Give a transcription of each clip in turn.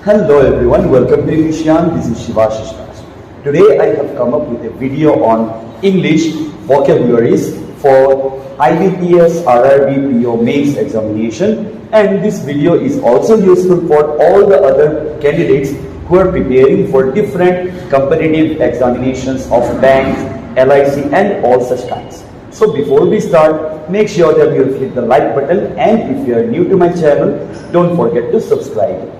Hello everyone, welcome to Nishan. This is Shivashish. Today I have come up with a video on English vocabularies for IBPS RRB PO mains examination, and this video is also useful for all the other candidates who are preparing for different competitive examinations of banks, LIC and all such kinds. So before we start, make sure that you hit the like button, and if you are new to my channel, don't forget to subscribe.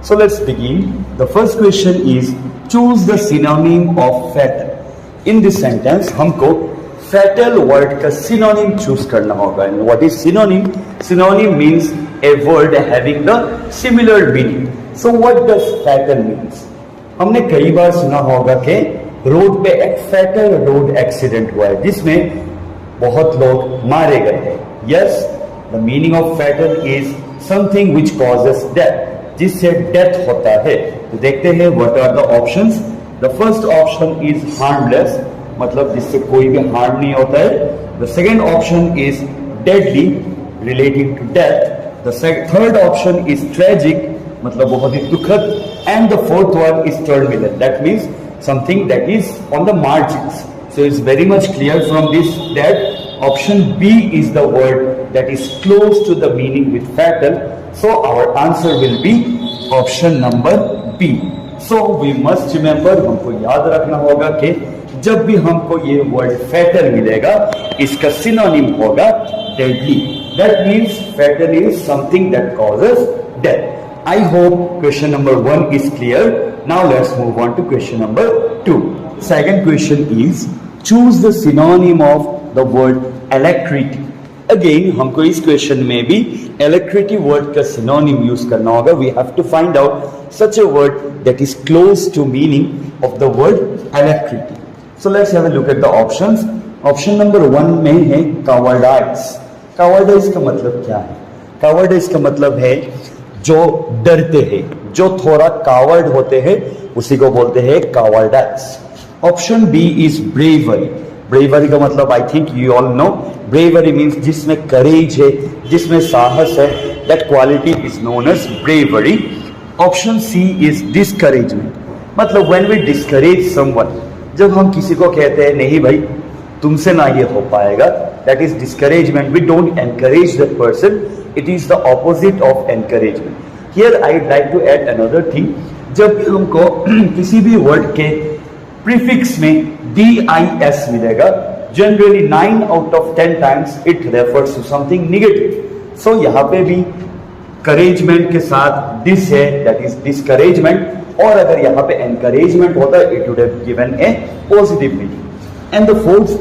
So let's begin. The first question is, choose the synonym of fatal. In this sentence, हमको fatal word का synonym choose करना होगा. And what is synonym? Synonym means a word having the similar meaning. So what does fatal means? हमने कई बार सुना होगा कि road पे एक fatal road accident हुआ है जिसमें बहुत लोग मारे गए हैं. Yes, the meaning of fatal is something which causes death. जिससे डेथ होता है. तो देखते हैं what are the options. The first option is harmless, मतलब जिससे कोई भी हार्म नहीं होता है. The second option is deadly, relating to death. The third option is tragic, मतलब बहुत ही दुखद. And the fourth one is terminal, that means something that is on the margins. So it's very much clear from this that option B is the word that is close to the meaning with fatal. So our answer will be option number B. So we must remember, हमको याद रखना होगा कि जब भी हमको ये word fatal मिलेगा, इसका synonym होगा deadly. That means fatal is something that causes death. I hope question number 1 is clear. Now let's move on to question number 2. Second question is, choose the synonym of the word alacrity. Again, हमको इस question में भी alacrity word का synonym use करना होगा. We have to find out such a word that is close to meaning of the word alacrity. So let's have a look at the options. Option number 1 में है cowardice. Cowardice का मतलब क्या है? Cowardice का मतलब है जो डरते हैं, जो थोड़ा कावर्ड होते हैं, उसी को बोलते हैं cowardice. Option B is bravery. Bravery का मतलब I think you all know. Bravery means जिसमें courage है, जिसमें साहस है. That quality is known as bravery. Option C is discouragement. मतलब when we discourage someone, जब हम किसी को कहते हैं नहीं भाई तुमसे ना ये हो पाएगा, that is discouragement. We don't encourage that person. It is the opposite of encouragement. Here I'd like to add another thing. जब भी हमको किसी भी वर्ड के प्रीफिक्स में DIS मिलेगा, generally 9 out of 10 times it refers to something negative. So यहाँ पे भी encouragement के साथ dis है, that is discouragement. और अगर यहाँ पे encouragement होता it would have given a positive meaning. And the fourth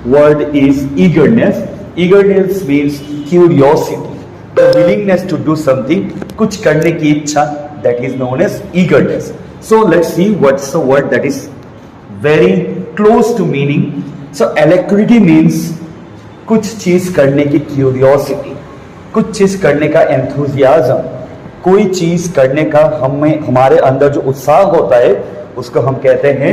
word is eagerness. Eagerness means curiosity, the willingness to do something, कुछ करने की इच्छा, that is known as eagerness. So let's see what's the word that is very close to meaning. So alacrity means कुछ चीज करने की curiosity, कुछ चीज करने का एंथुजियाज्म, कोई चीज करने का हमारे अंदर जो उत्साह होता है उसको हम कहते हैं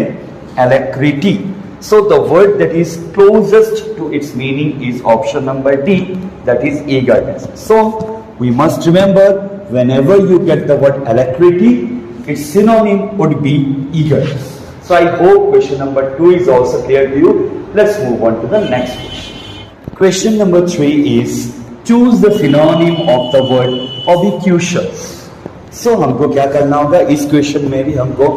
alacrity. So the word that is closest to its meaning is option number D, that is eagerness. So we must remember, whenever you get the word alacrity, its synonym would be eagerness. So I hope question number 2 is also clear to you. Let's move on to the next question. Question number 3 is, choose the synonym of the word obsequious. So हमको क्या करना होगा, इस question में भी हमको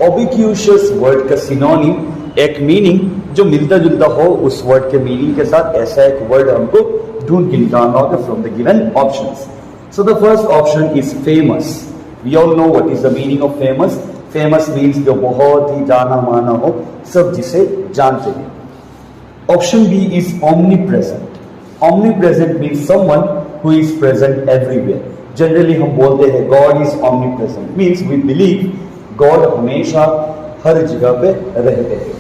obsequious word का synonym, एक मीनिंग जो मिलता जुलता हो उस वर्ड के मीनिंग के साथ, ऐसा एक वर्ड हमको ढूंढ के निकालना होगा from the given options. So the first option is famous. We all know what is the meaning of famous. Famous means जो बहुत ही जाना माना हो, सब जिसे जानते हैं. Option B is omnipresent. Omnipresent means someone who is present everywhere. Generally हम बोलते हैं God is omnipresent. Means we believe God हमेशा हर जगह पे रहते हैं.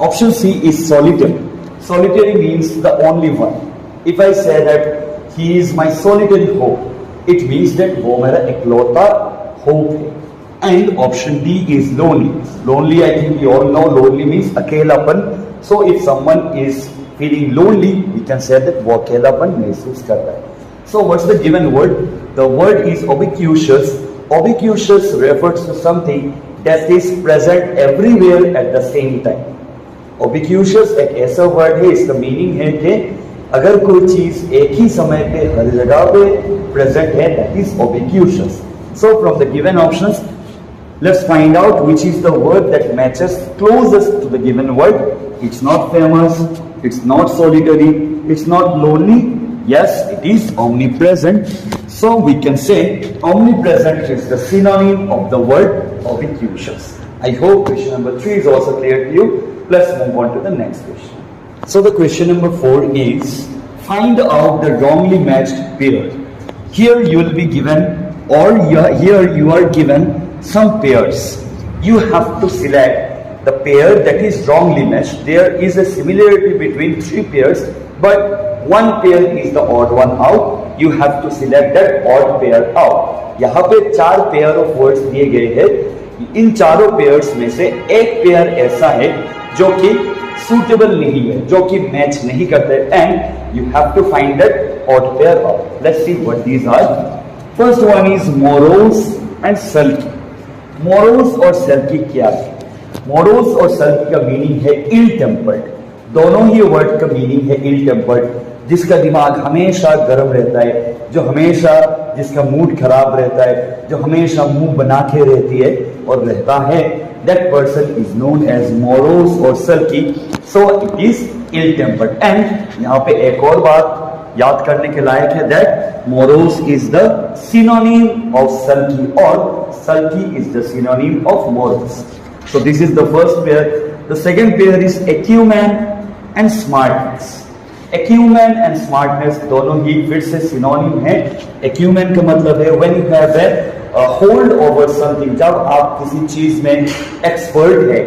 Option C is solitary. Solitary means the only one. If I say that he is my solitary hope, it means that वो मेरा इकलौता hope है. And option D is lonely. Lonely, I think we all know, lonely means अकेलापन. So if someone is feeling lonely, we can say that वो अकेलापन महसूस कर रहा है. So what's the given word? The word is ubiquitous. Ubiquitous refers to something that is present everywhere at the same time. Ubiquitous एक ऐसा word है, इसका मीनिंग है कि अगर कोई चीज एक ही समय पे हर जगह पे प्रेजेंट है, that is ubiquitous. So from the given options, let's find out which is the word that matches closest to the given word. It's not famous, it's not solitary, it's not lonely. Yes, it is omnipresent. So we can say omnipresent is the synonym of the word ubiquitous. I hope question number 3 is also clear to you. Let's move on to the next question. So the question number 4 is find out the wrongly matched pair. Here you will be given, or here you are given some pairs. You have to select the pair that is wrongly matched. There is a similarity between 3 pairs, but one pair is the odd one out. You have to select that odd pair out. यहाँ पे 4 pair of words दिए गए हैं. इन चारों pairs में से एक pair ऐसा है जो कि suitable नहीं है, जो कि मैच नहीं करते, and you have to find that odd pair out. Let's see what these are. First one is morose and sulky. Morose और sulky क्या है? Morose और sulky का मीनिंग है ill tempered. दोनों ही वर्ड का मीनिंग है ill tempered. जिसका दिमाग हमेशा गर्म रहता है, जो हमेशा जिसका मूड खराब रहता है, जो हमेशा मुंह बना के रहती है और रहता है, that person is known as morose or sulky. So it is ill tempered. And यहाँ पे एक और बात याद करने के लायक है, that morose is the synonym of sulky, or sulky is the synonym of morose. So this is the first pair. The second pair is acumen and smartness. Acumen and smartness दोनों ही फिर से सिनोनिम है. Acumen का मतलब है when you have a hold over something, जब आप किसी चीज में एक्सपर्ट है,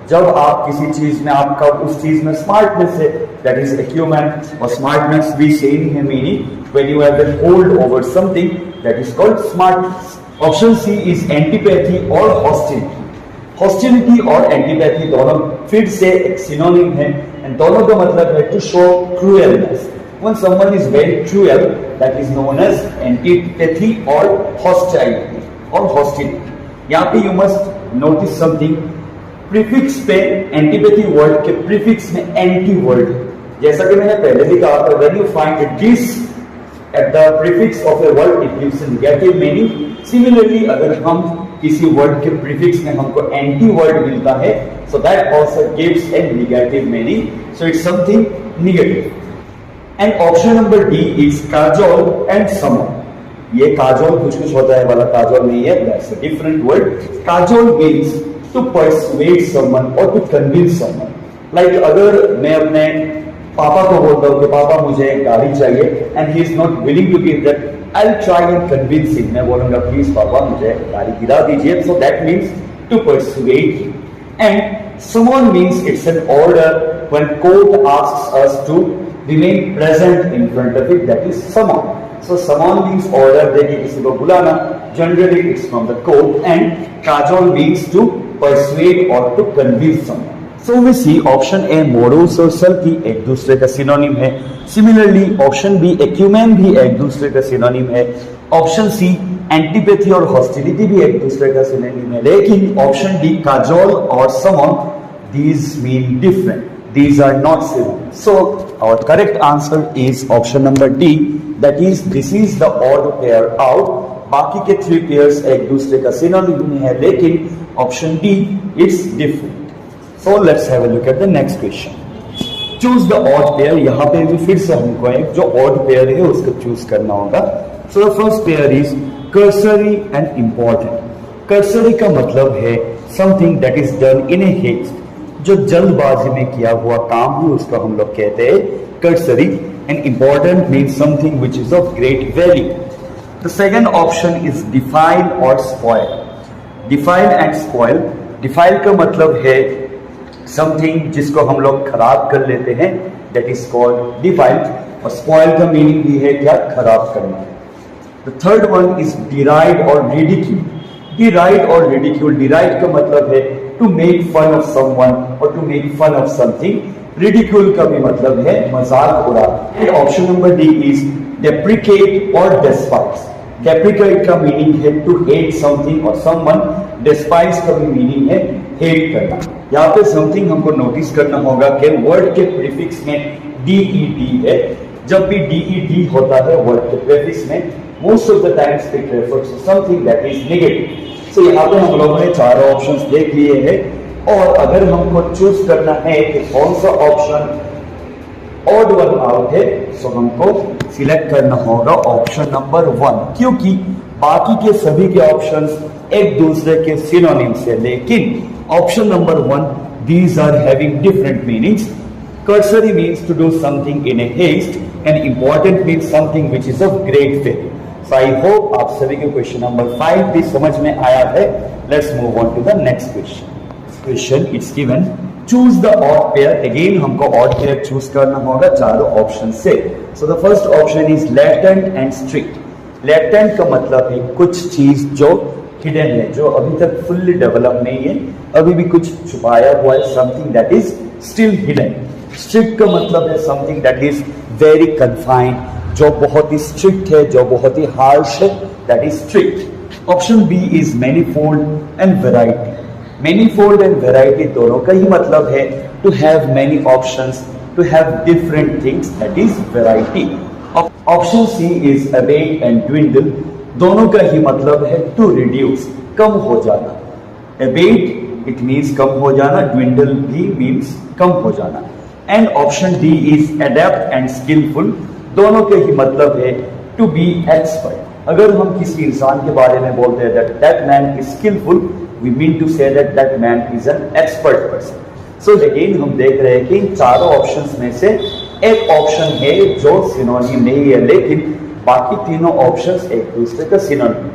जब आप किसी चीज में आपका उस चीज में स्मार्टनेस है, that is acumen. और स्मार्टनेस भी सेम है meaning, when you have a hold over something, that is called smartness. Option C is antipathy or hostility. Hostility और एंटीपैथी दोनों फिर से एक सिनोनिम है, एंड दोनों का मतलब है to show cruelness. When someone is very cruel, that is known as antipathy or hostility or hostility. यहाँ पे you must notice something. Prefix पे एंटीपैथी वर्ड के प्रीफिक्स में एंटी वर्ड है. जैसा कि मैंने पहले भी कहा था, when you find a dis at the prefix of a word, it gives a negative meaning. Similarly, अगर हम किसी वर्ड के प्रीफिक्स में हमको एंटी वर्ड मिलता है, so that also gives a negative meaning. So it's something negative. And option number D is Kajol and समोन. ये काजोल कुछ होता है वाला काजोल नहीं है, that's a different word. Kajol means to persuade someone or to convince someone. Like अगर मैं अपने पापा को बोलता हूँ कि पापा मुझे एक गाड़ी चाहिए, and he is not willing to give that, I'll try and convince him. मैं बोलूँगा प्लीज पापा मुझे गाड़ी दिला दीजिए. So that means to persuade him. And summon means it's an order when court asks us to remain present in front of it, that is summon. So summon means order देके किसी को बुलाना. Generally it's from the court. And cajole means to persuade or to convince someone. So we see option A morose और sulky एक दूसरे का synonym है. Similarly option B acumen भी एक दूसरे का सिनोनिम है. ऑप्शन C एंटीपैथी और हॉस्टिलिटी भी एक दूसरे का सिनोनिम है. लेकिन ऑप्शन D काजोल और समन, these mean different. These are not synonyms. So our correct answer is option number D, that is this is the odd pair out. बाकी के 3 pairs एक दूसरे का सिनोनिम है, लेकिन option D it's different. So let's have a look at the next question. Choose the odd pair. यहाँ पे भी फिर से हमको एक जो odd pair है उसको choose करना होगा. So the first pair is cursory and important. Cursory का मतलब है something that is done in a haste. जो जल्दबाजी में किया हुआ काम है उसको हम लोग कहते हैं cursory. And important means something which is of great value. The second option is defile or spoil. Defile and spoil. Defile का मतलब है समथिंग जिसको हम लोग खराब कर लेते हैं, that is called defile. और spoil का मीनिंग भी है क्या, खराब करना. The third one is deride or ridicule. deride और ridicule, deride का मतलब है to make fun of someone और to make fun of something, ridicule का भी मतलब है मजाक उड़ाना। And option number D is deprecate or despise। deprecate का मीनिंग है to hate something or someone, despise का भी मीनिंग है hate करना। यहाँ पे something हमको नोटिस करना होगा कि वर्ड के प्रीफिक्स में DED है। जब भी DED होता है वर्ड के प्रीफिक्स में, most of the times it refers to something that is negative। So यहाँ पे हम लोगों ने चारों ऑप्शंस देख लिए हैं, और अगर हमको चूज करना है कि कौन सा ऑप्शन ऑड वन आउट है, तो हमको सिलेक्ट करना होगा ऑप्शन नंबर 1, क्योंकि बाकी के सभी के ऑप्शंस एक दूसरे के सिनोनिम्स है, लेकिन option number 1 these are having different meanings। cursory means to do something in a haste and important means something which is of great value। So I hope आप सभी के क्वेश्चन नंबर 5 भी समझ में आया है। Let's move on to the next question। Question it's given choose the odd pair। again हमको odd pair choose करना होगा चारों ऑप्शन से। So the first option is latent and strict। latent का मतलब है कुछ चीज जो हिडन है, जो अभी तक फुल्ली डेवलप नहीं है, अभी भी कुछ छुपाया हुआ है, something that is still hidden. Strict का मतलब है something that is very confined, जो बहुत ही स्ट्रिक्ट है, जो बहुत ही हार्श है, that is strict. Option B is manifold and variety. Manifold and variety दोनों का ही मतलब है to have many options, to have different things, that is variety. Option C is abate and dwindle. दोनों का ही मतलब है टू रिड्यूस, कम हो जाना। अबेट इट मीन्स कम हो जाना, ड्विंडल भी मीन्स कम हो जाना। And option D is adept and skillful. दोनों के ही मतलब है टू बी एक्सपर्ट। अगर हम किसी इंसान के बारे में बोलते हैं that man is skillful, we mean to say that man is an expert person. So again हम देख रहे हैं कि इन चारों ऑप्शंस में से एक ऑप्शन है जो सिनोनिम नहीं है, लेकिन बाकी तीनों ऑप्शंस एक दूसरे का synonym.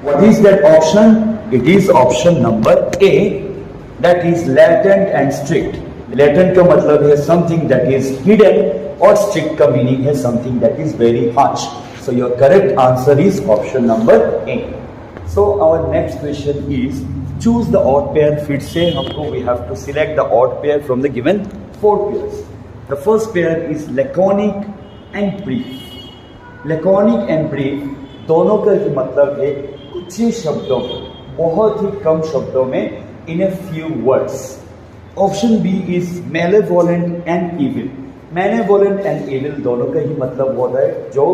What is that option? It is option number A, that is latent and strict. Latent का मतलब है समथिंग दैट इज हिडन, और स्ट्रिक्ट का मीनिंग है something that is very harsh. So your correct answer is option number A. So our next question is choose the odd pair. फिर से हमको we have to select the odd pair from the given 4 pairs. The first pair is laconic and brief. Laconic and brief दोनों का ही मतलब है कुछ ही शब्दों में, बहुत ही कम शब्दों में, in a few words. Option B is malevolent and evil. Malevolent and evil दोनों का ही मतलब होता है जो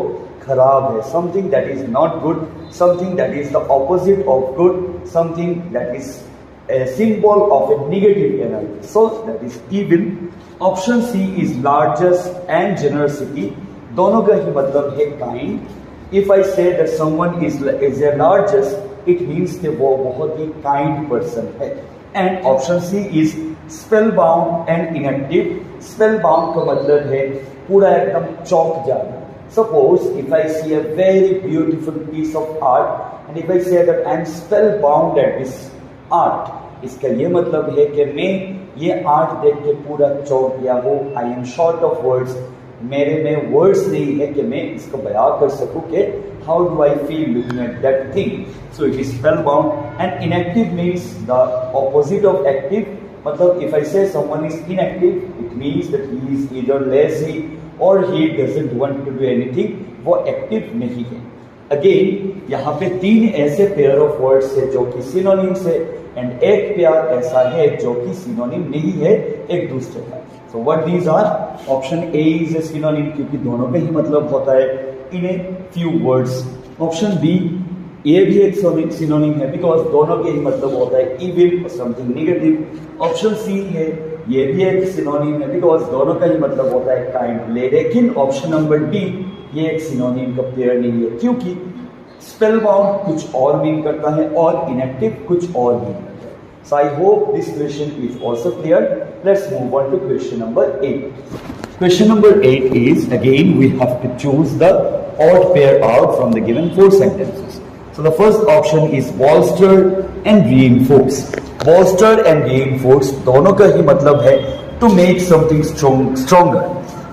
खराब है, something that is not good, something that is the opposite of good, something that is a symbol of a negative energy, so that is evil। option C is largest and generosity। दोनों का ही मतलब है kind। if I say that someone is a largest, it means कि वो बहुत ही kind person है। and option C is spellbound and inactive। spellbound का मतलब है पूरा एकदम चौंक जाना। suppose if I see a very beautiful piece of art and if I say that I am spellbound at this art, इसका ये मतलब है कि मैं ये आर्ट देख के पूरा चौंक गया हूँ। I am short of words, मेरे में वर्ड्स नहीं है कि मैं इसको बयां कर सकूं कि how do I feel looking at that thing. So it is spellbound. And inactive means the opposite of active. मतलब if I say someone is inactive, it means that he is either lazy और he doesn't want to do anything, वो active नहीं है। Again यहाँ पे 3 ऐसे pair of words है जो कि सिनोनिम्स है, एंड एक पेयर ऐसा है जो कि सिनोनिम नहीं है एक दूसरे का। So what these are? Option A is a synonym, क्योंकि दोनों का ही मतलब होता है in a few words. Option B, ये भी एक सिनोनिम है बिकॉज दोनों के ही मतलब होता है इविल और समथिंग नेगेटिव। ऑप्शन सी है, ये भी एक सिनोनिम है बिकॉज दोनों का ही मतलब होता है काइंड। लेकिन ऑप्शन नंबर डी, ये एक सिनोनिम का पेयर नहीं है, क्योंकि स्पेलबाउंड कुछ और मीन करता है और इनएक्टिव कुछ और मीन करता है। So I hope this question is also clear. Let's move on to question number 8। Question number 8 is, again we have to choose the odd pair out from the given 4 sentences. So the first option is bolster and reinforce. Bolster and reinforce दोनों का ही मतलब है to make something stronger।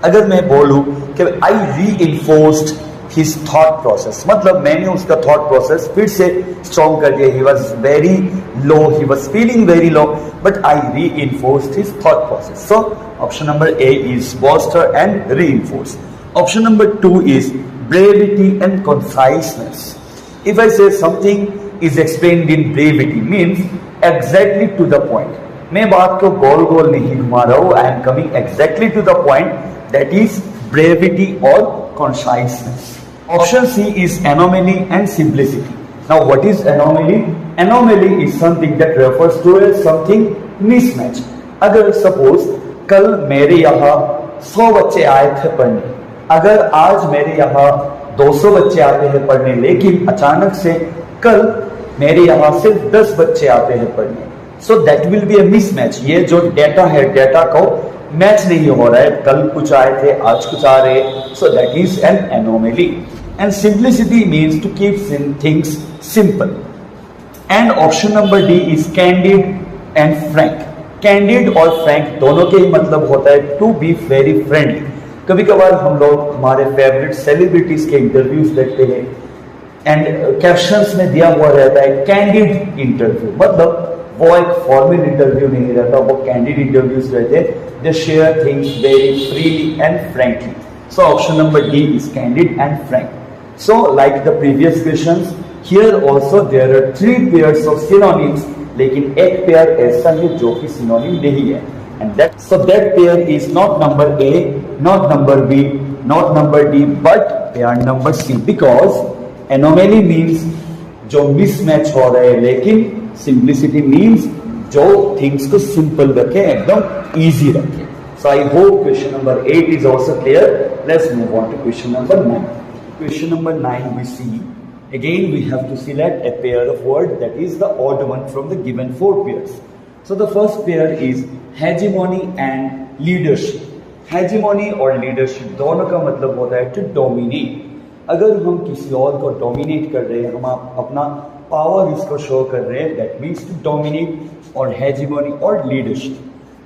अगर मैं बोलूं कि I reinforced his thought process, मतलब मैंने उसका thought process फिर से strong कर दिया. He was very low, he was feeling very low, but I reinforced his thought process. So option number A is bolster and reinforce. Option number 2 is brevity and conciseness. If I say something is explained in brevity, means exactly to the point. मैं बात को गोल गोल नहीं घुमा रहा हूँ. I am coming exactly to the point. That is brevity or conciseness. Option C is anomaly and simplicity. Now what is anomaly? Anomaly is something that refers to a something mismatch. अगर suppose कल मेरे यहाँ 100 बच्चे आए थे पढ़ने, अगर आज मेरे यहाँ 200 बच्चे आते हैं पढ़ने, लेकिन अचानक से कल मेरे यहाँ सिर्फ 10 बच्चे आते हैं पढ़ने, so that will be a mismatch. ये जो डेटा है, डेटा को मैच नहीं हो रहा है, कल कुछ आए थे आज कुछ आ रहे, so that is an anomaly. And simplicity means to keep things simple. And option number D is candid and frank. Candid और frank दोनों के ही मतलब होता है to be very friendly. कभी कभार हम लोग हमारे फेवरेट सेलिब्रिटीज के इंटरव्यूज देखते हैं एंड कैप्शंस में दिया हुआ रहता है कैंडिड इंटरव्यू, मतलब वो एक फॉर्मल इंटरव्यू नहीं रहता, वो कैंडिड इंटरव्यूज रहते हैं. They share things very freely and frankly. So option number D is candid and frank. So like the previous questions, here also there are 3 pairs of synonyms, लेकिन एक pair ऐसा है जो कि सिनोनिम नहीं है. And that pair is not number A, not number B, not number D, but pair number C. Because anomaly means जो mismatch हो रहे हैं, लेकिन simplicity means जो things को simple रखे, एकदम easy रखे. So I hope question number 8 is also clear. Let's move on to question number 9. Question number 9 we see, again we have to select a pair of words that is the odd one from the given 4 pairs. So the first pair is hegemony and leadership. Hegemony और leadership दोनों का मतलब होता है to dominate. अगर हम किसी और को dominate कर रहे हैं, हम अपना पावर इसको शो कर रहे हैं, that means to dominate और hegemony और leadership.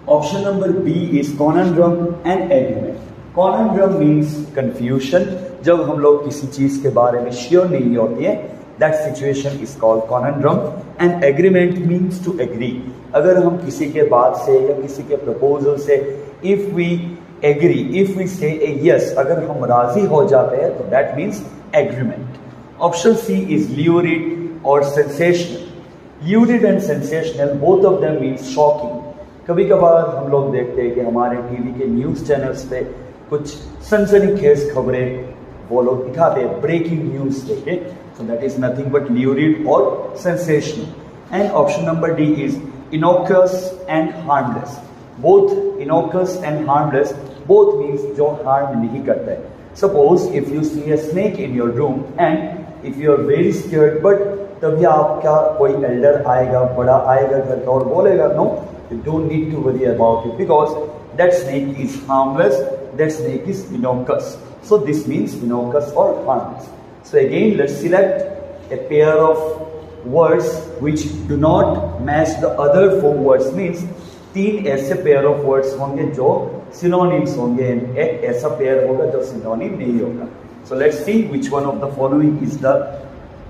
Option number B is conundrum and agreement. Conundrum means confusion. जब हम लोग किसी चीज के बारे में श्योर नहीं होते हैं, that situation is called conundrum. And agreement means to agree. अगर हम किसी के बात से या किसी के प्रपोजल से if we agree, if we say a yes, अगर हम राजी हो जाते हैं तो that means agreement. Option C is lurid or sensational. Lurid and sensational, both of them means shocking. कभी कभार हम लोग देखते हैं कि हमारे टीवी के न्यूज़ चैनल्स पे कुछ सनसनीखेज खबरें वो लोग दिखाते हैं, ब्रेकिंग न्यूज़ देखे, so that is nothing but lurid or sensational. And option number D is innocuous and harmless. Both innocuous and harmless, both means जो harm नहीं करता है. Suppose if you see a snake in your room and if you are very scared, but तभी आपका कोई Elder आएगा, बड़ा आएगा घर का और बोलेगा no, you don't need to worry about it because that snake is harmless, that snake is innocuous. So this means innocuous or harmless. So again let's select a pair of words which do not match the other 4 words. Means 3 ऐसे pair of words होंगे जो synonyms होंगे, एक ऐसा pair होगा जो synonym नहीं होगा. So let's see which one of the following is the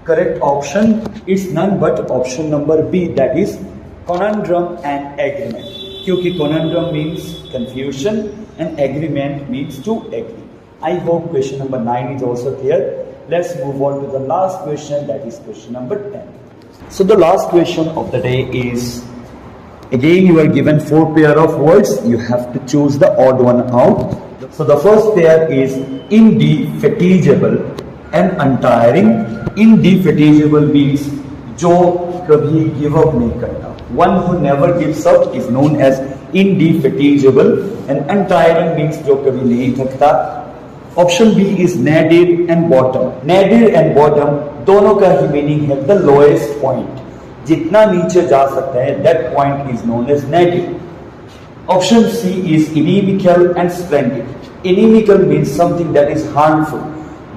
correct option. It's none but option number B, that is conundrum and agreement. क्योंकि conundrum means confusion and agreement means to agree. I hope question number 9 is also clear. Let's move on to the last question, that is question number 10. So the last question of the day is, again you are given 4 pair of words, you have to choose the odd one out. So the first pair is indefatigable and untiring. Indefatigable means जो कभी give up नहीं करता. One who never gives up is known as indefatigable, and untiring means जो कभी नहीं थकता. Option B is nadir and bottom. Nadir and bottom दोनों का ही meaning है the lowest point. जितना नीचे जा सकता है that point is known as nadir. Option C is inimical and splendid. Inimical means something that is harmful.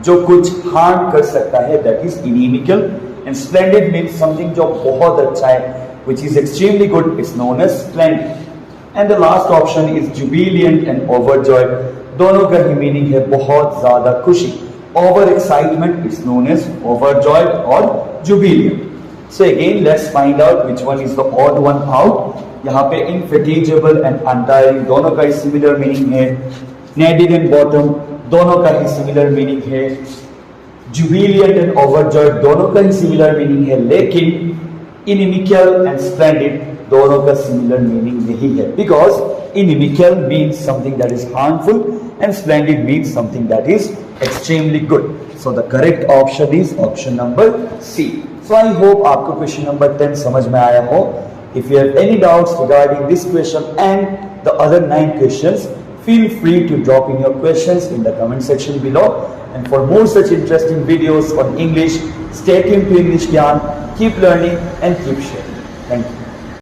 जो कुछ harm कर सकता है that is inimical, and splendid means something जो बहुत अच्छा है which is extremely good is known as splendid. And the last option is jubilant and overjoyed. दोनों का ही मीनिंग है बहुत ज्यादा खुशी. Over-excitement is known as overjoyed or jubilant. So again, let's find out which one is the odd one out. यहाँ पे infatigable and untiring दोनों का ही similar meaning है. Nadir and bottom दोनों का ही similar meaning है. Jubilant and overjoyed दोनों का ही similar meaning है. लेकिन inimical and splendid दोनों का similar meaning नहीं है. Because inimical means something that is harmful and splendid means something that is extremely good. So the correct option is option number C. So I hope आपको question number 10 समझ में आया हो. If you have any doubts regarding this question and the other 9 questions, feel free to drop in your questions in the comment section below. And for more such interesting videos on English, stay tuned to English Gyan. Keep learning and keep sharing. Thank you.